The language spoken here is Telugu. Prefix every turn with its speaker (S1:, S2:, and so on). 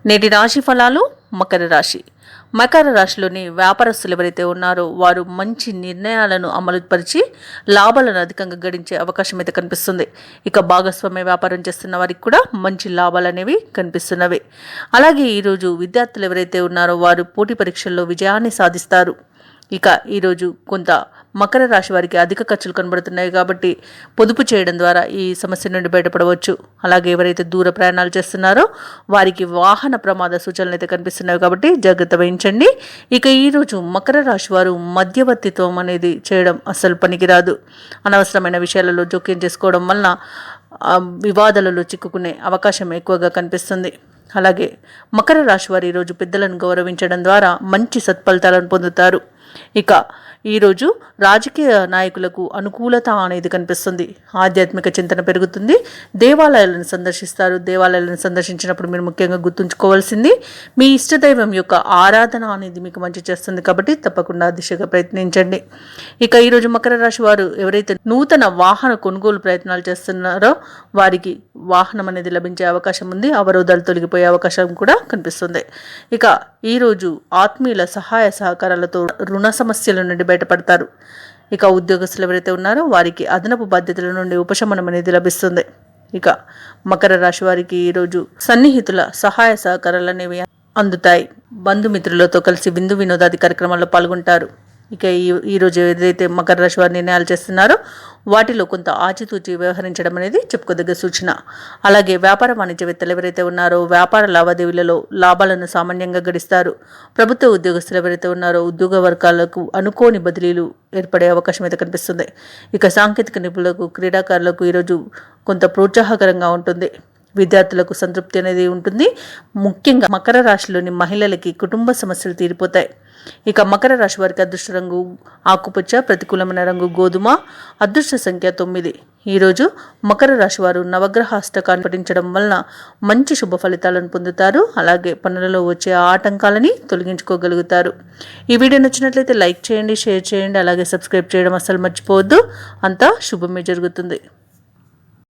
S1: నేటి రాశి ఫలాలు. మకర రాశిలోని వ్యాపారస్తులు ఎవరైతే ఉన్నారో వారు మంచి నిర్ణయాలను అమలుపరిచి లాభాలను అధికంగా గడించే అవకాశం అయితే కనిపిస్తుంది. ఇక భాగస్వామ్య వ్యాపారం చేస్తున్న వారికి కూడా మంచి లాభాలు అనేవి కనిపిస్తున్నవి. అలాగే ఈరోజు విద్యార్థులు ఎవరైతే ఉన్నారో వారు పోటీ పరీక్షల్లో విజయాన్ని సాధిస్తారు. ఇక ఈరోజు కొంత మకర రాశి వారికి అధిక ఖర్చులు కనబడుతున్నాయి కాబట్టి పొదుపు చేయడం ద్వారా ఈ సమస్య నుండి బయటపడవచ్చు. అలాగే ఎవరైతే దూర ప్రయాణాలు చేస్తున్నారో వారికి వాహన ప్రమాద సూచనలు అయితే కనిపిస్తున్నాయి కాబట్టి జాగ్రత్త వహించండి. ఇక ఈరోజు మకర రాశి వారు మధ్యవర్తిత్వం అనేది చేయడం అస్సలు పనికిరాదు. అనవసరమైన విషయాలలో జోక్యం చేసుకోవడం వలన వివాదాలలో చిక్కుకునే అవకాశం ఎక్కువగా కనిపిస్తుంది. అలాగే మకర రాశి వారు ఈరోజు పెద్దలను గౌరవించడం ద్వారా మంచి సత్ఫలితాలను పొందుతారు. ఇక ఈరోజు రాజకీయ నాయకులకు అనుకూలత అనేది కనిపిస్తుంది. ఆధ్యాత్మిక చింతన పెరుగుతుంది. దేవాలయాలను సందర్శిస్తారు. దేవాలయాలను సందర్శించినప్పుడు మీరు ముఖ్యంగా గుర్తుంచుకోవాల్సింది మీ ఇష్టదైవం యొక్క ఆరాధన అనేది మీకు మంచి చేస్తుంది కాబట్టి తప్పకుండా దిశగా ప్రయత్నించండి. ఇక ఈరోజు మకర రాశి వారు ఎవరైతే నూతన వాహన కొనుగోలు ప్రయత్నాలు చేస్తున్నారో వారికి వాహనం అనేది లభించే అవకాశం ఉంది. అవరోధాలు తొలగిపోయే అవకాశం కూడా కనిపిస్తుంది. ఇక ఈరోజు ఆత్మీయుల సహాయ సహకారాలతో రుణ సమస్యల నుండి బయటపడతారు. ఇక ఉద్యోగస్తులు ఎవరైతే ఉన్నారో వారికి అదనపు బాధ్యతల నుండి ఉపశమనం అనేది లభిస్తుంది. ఇక మకర రాశి వారికి ఈరోజు సన్నిహితుల సహాయ సహకారాలు అనేవి అందుతాయి. బంధుమిత్రులతో కలిసి విందు వినోదాది కార్యక్రమాల్లో పాల్గొంటారు. ఇక ఈరోజు ఏదైతే మకర రాశి వారు నిర్ణయాలు చేస్తున్నారో వాటిలో కొంత ఆచితూచి వ్యవహరించడం అనేది చెప్పుకోదగ్గ సూచన. అలాగే వ్యాపార వాణిజ్యవేత్తలు ఎవరైతే ఉన్నారో వ్యాపార లావాదేవీలలో లాభాలను సామాన్యంగా గడిస్తారు. ప్రభుత్వ ఉద్యోగస్తులు ఎవరైతే ఉన్నారో ఉద్యోగ వర్గాలకు అనుకోని బదిలీలు ఏర్పడే అవకాశం అయితే కనిపిస్తుంది. ఇక సాంకేతిక నిపుణులకు క్రీడాకారులకు ఈరోజు కొంత ప్రోత్సాహకరంగా ఉంటుంది. విద్యార్థులకు సంతృప్తి అనేది ఉంటుంది. ముఖ్యంగా మకర రాశిలోని మహిళలకి కుటుంబ సమస్యలు తీరిపోతాయి. ఇక మకర రాశి వారికి అదృష్ట రంగు ఆకుపచ్చ, ప్రతికూలమైన రంగు గోధుమ, అదృష్ట సంఖ్య 9. ఈరోజు మకర రాశి వారు నవగ్రహాష్టకాన్ని పఠించడం వలన మంచి శుభ ఫలితాలను పొందుతారు. అలాగే పనులలో వచ్చే ఆటంకాలని తొలగించుకోగలుగుతారు. ఈ వీడియో నచ్చినట్లయితే లైక్ చేయండి, షేర్ చేయండి, అలాగే సబ్స్క్రైబ్ చేయడం అస్సలు మర్చిపోవద్దు. అంతా శుభమే జరుగుతుంది.